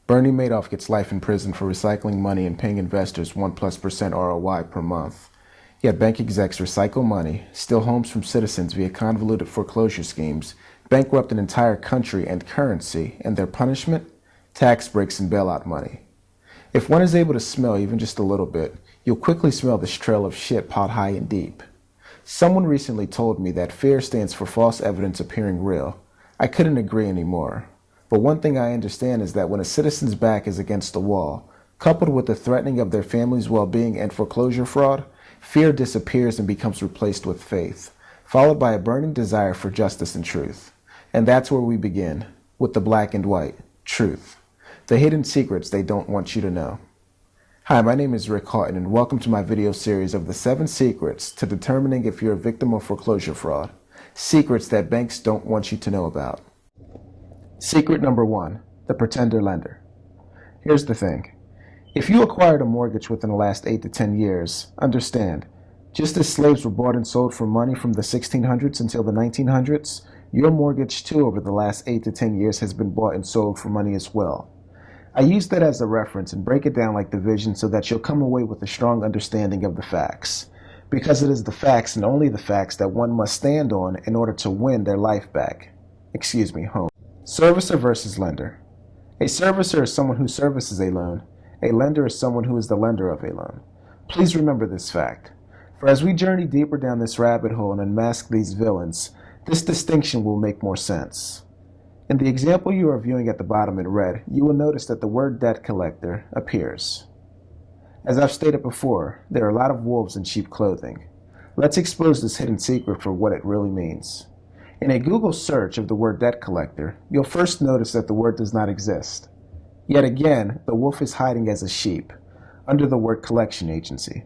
Bernie Madoff gets life in prison for recycling money and paying investors 1+% ROI per month. Yet bank execs recycle money, steal homes from citizens via convoluted foreclosure schemes, bankrupt an entire country and currency, and their punishment? Tax breaks and bailout money. If one is able to smell even just a little bit, you'll quickly smell this trail of shit pot high and deep. Someone recently told me that fear stands for false evidence appearing real. I couldn't agree anymore. But one thing I understand is that when a citizen's back is against the wall, coupled with the threatening of their family's well-being and foreclosure fraud, fear disappears and becomes replaced with faith, followed by a burning desire for justice and truth. And that's where we begin, with the black and white, truth. The hidden secrets they don't want you to know. Hi, my name is Rick Houghton, and welcome to my video series of the 7 secrets to determining if you're a victim of foreclosure fraud. Secrets that banks don't want you to know about. Secret number 1, the pretender lender. Here's the thing. If you acquired a mortgage within the last 8 to 10 years, understand, just as slaves were bought and sold for money from the 1600s until the 1900s, your mortgage too over the last 8 to 10 years has been bought and sold for money as well. I use that as a reference and break it down like division so that you'll come away with a strong understanding of the facts. Because it is the facts and only the facts that one must stand on in order to win their life back. Home. Servicer versus lender. A servicer is someone who services a loan. A lender is someone who is the lender of a loan. Please remember this fact. For as we journey deeper down this rabbit hole and unmask these villains, this distinction will make more sense. In the example you are viewing at the bottom in red, you will notice that the word debt collector appears. As I've stated before, there are a lot of wolves in sheep clothing. Let's expose this hidden secret for what it really means. In a Google search of the word debt collector, you'll first notice that the word does not exist. Yet again, the wolf is hiding as a sheep, under the word collection agency.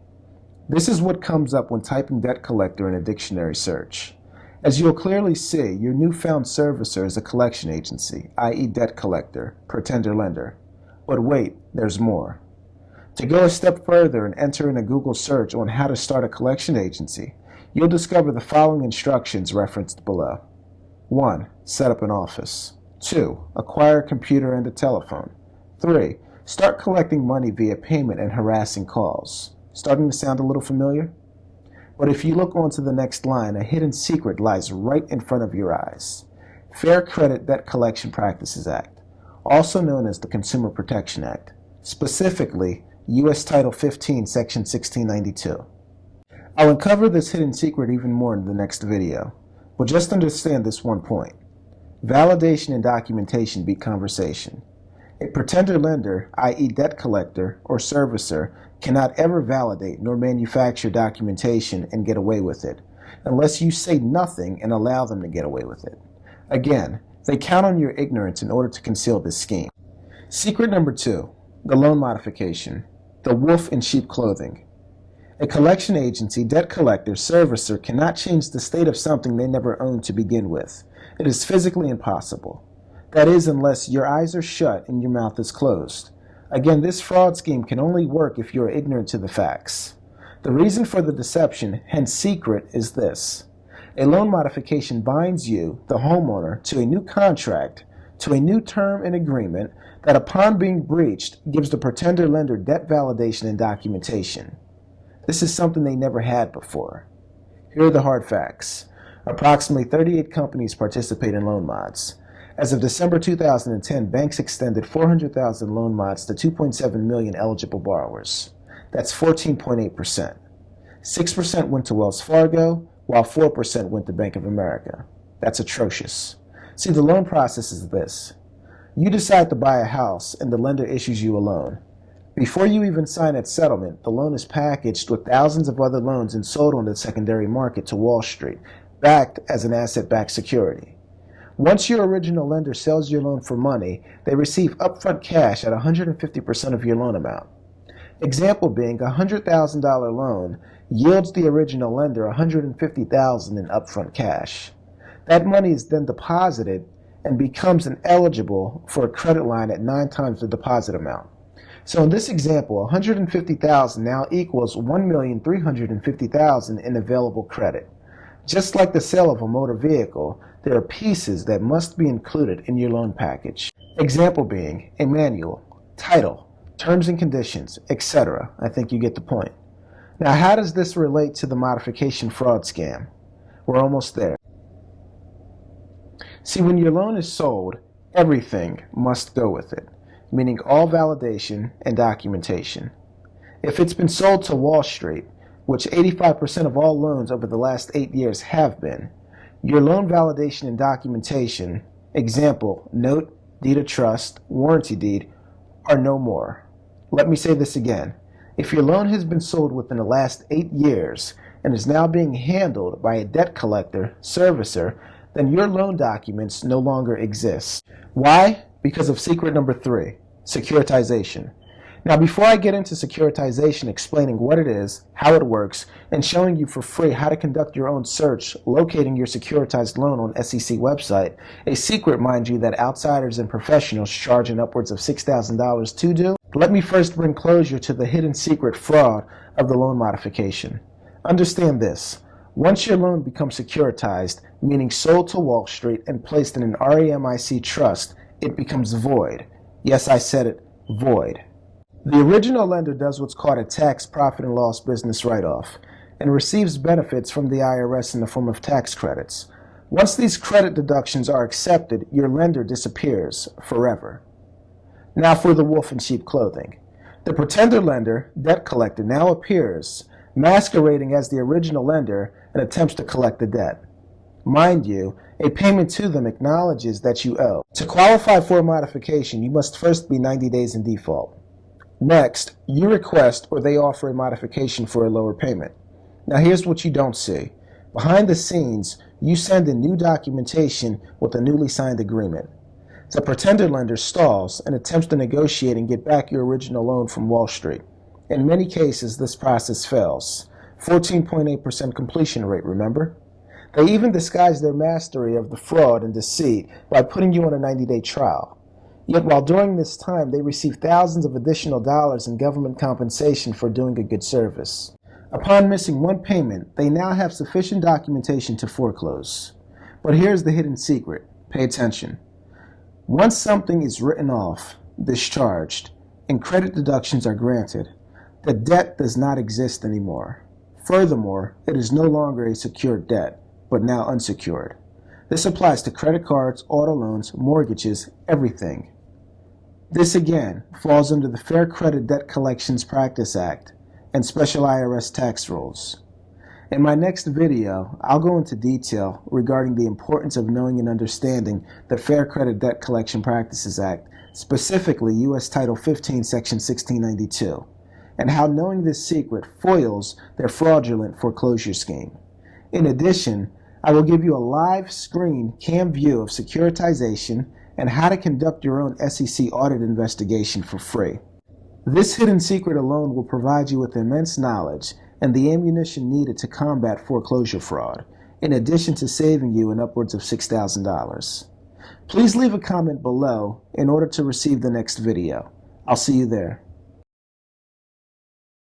This is what comes up when typing debt collector in a dictionary search. As you'll clearly see, your newfound servicer is a collection agency, i.e. debt collector, pretender lender. But wait, there's more. To go a step further and enter in a Google search on how to start a collection agency, you'll discover the following instructions referenced below. 1. Set up an office. 2. Acquire a computer and a telephone. 3. Start collecting money via payment and harassing calls. Starting to sound a little familiar? But if you look on to the next line, a hidden secret lies right in front of your eyes. Fair Credit Debt Collection Practices Act, also known as the Consumer Protection Act, specifically U.S. Title 15, Section 1692. I'll uncover this hidden secret even more in the next video, but just understand this one point. Validation and documentation beat conversation. A pretender lender, i.e. debt collector or servicer, cannot ever validate nor manufacture documentation and get away with it, unless you say nothing and allow them to get away with it. Again, they count on your ignorance in order to conceal this scheme. Secret number 2, the loan modification, the wolf in sheep clothing. A collection agency, debt collector, servicer cannot change the state of something they never owned to begin with. It is physically impossible. That is, unless your eyes are shut and your mouth is closed. Again, this fraud scheme can only work if you are ignorant to the facts. The reason for the deception, hence secret, is this. A loan modification binds you, the homeowner, to a new contract, to a new term and agreement that upon being breached gives the pretender lender debt validation and documentation. This is something they never had before. Here are the hard facts. Approximately 38 companies participate in loan mods. As of December 2010, banks extended 400,000 loan mods to 2.7 million eligible borrowers. That's 14.8%. 6% went to Wells Fargo, while 4% went to Bank of America. That's atrocious. See, the loan process is this. You decide to buy a house and the lender issues you a loan. Before you even sign its settlement, the loan is packaged with thousands of other loans and sold on the secondary market to Wall Street, backed as an asset-backed security. Once your original lender sells your loan for money, they receive upfront cash at 150% of your loan amount. Example being, a $100,000 loan yields the original lender $150,000 in upfront cash. That money is then deposited and becomes eligible for a credit line at 9 times the deposit amount. So in this example, $150,000 now equals $1,350,000 in available credit. Just like the sale of a motor vehicle, there are pieces that must be included in your loan package. Example being a manual, title, terms and conditions, etc. I think you get the point. Now, how does this relate to the modification fraud scam? We're almost there. See, when your loan is sold, everything must go with it, meaning all validation and documentation. If it's been sold to Wall Street, which 85% of all loans over the last 8 years have been, your loan validation and documentation, example, note, deed of trust, warranty deed, are no more. Let me say this again. If your loan has been sold within the last 8 years and is now being handled by a debt collector, servicer, then your loan documents no longer exist. Why? Because of secret number 3, securitization. Now, before I get into securitization, explaining what it is, how it works, and showing you for free how to conduct your own search, locating your securitized loan on SEC website, a secret, mind you, that outsiders and professionals charging upwards of $6,000 to do, let me first bring closure to the hidden secret fraud of the loan modification. Understand this. Once your loan becomes securitized, meaning sold to Wall Street and placed in an REMIC trust, it becomes void. Yes, I said it, void. The original lender does what's called a tax profit and loss business write-off and receives benefits from the IRS in the form of tax credits. Once these credit deductions are accepted, your lender disappears forever. Now for the wolf in sheep clothing. The pretender lender, debt collector, now appears, masquerading as the original lender, and attempts to collect the debt. Mind you, a payment to them acknowledges that you owe. To qualify for a modification, you must first be 90 days in default. Next, you request or they offer a modification for a lower payment. Now here's what you don't see. Behind the scenes, you send in new documentation with a newly signed agreement. The pretender lender stalls and attempts to negotiate and get back your original loan from Wall Street. In many cases, this process fails. 14.8% completion rate, remember? They even disguise their mastery of the fraud and deceit by putting you on a 90-day trial. Yet while during this time, they receive thousands of additional dollars in government compensation for doing a good service. Upon missing one payment, they now have sufficient documentation to foreclose. But here's the hidden secret. Pay attention. Once something is written off, discharged, and credit deductions are granted, the debt does not exist anymore. Furthermore, it is no longer a secured debt, but now unsecured. This applies to credit cards, auto loans, mortgages, everything. This again falls under the Fair Credit Debt Collections Practice Act and special IRS tax rules. In my next video, I'll go into detail regarding the importance of knowing and understanding the Fair Credit Debt Collection Practices Act, specifically U.S. Title 15, Section 1692, and how knowing this secret foils their fraudulent foreclosure scheme. In addition, I will give you a live screen cam view of securitization and how to conduct your own SEC audit investigation for free. This hidden secret alone will provide you with immense knowledge and the ammunition needed to combat foreclosure fraud, in addition to saving you in upwards of $6,000. Please leave a comment below in order to receive the next video. I'll see you there.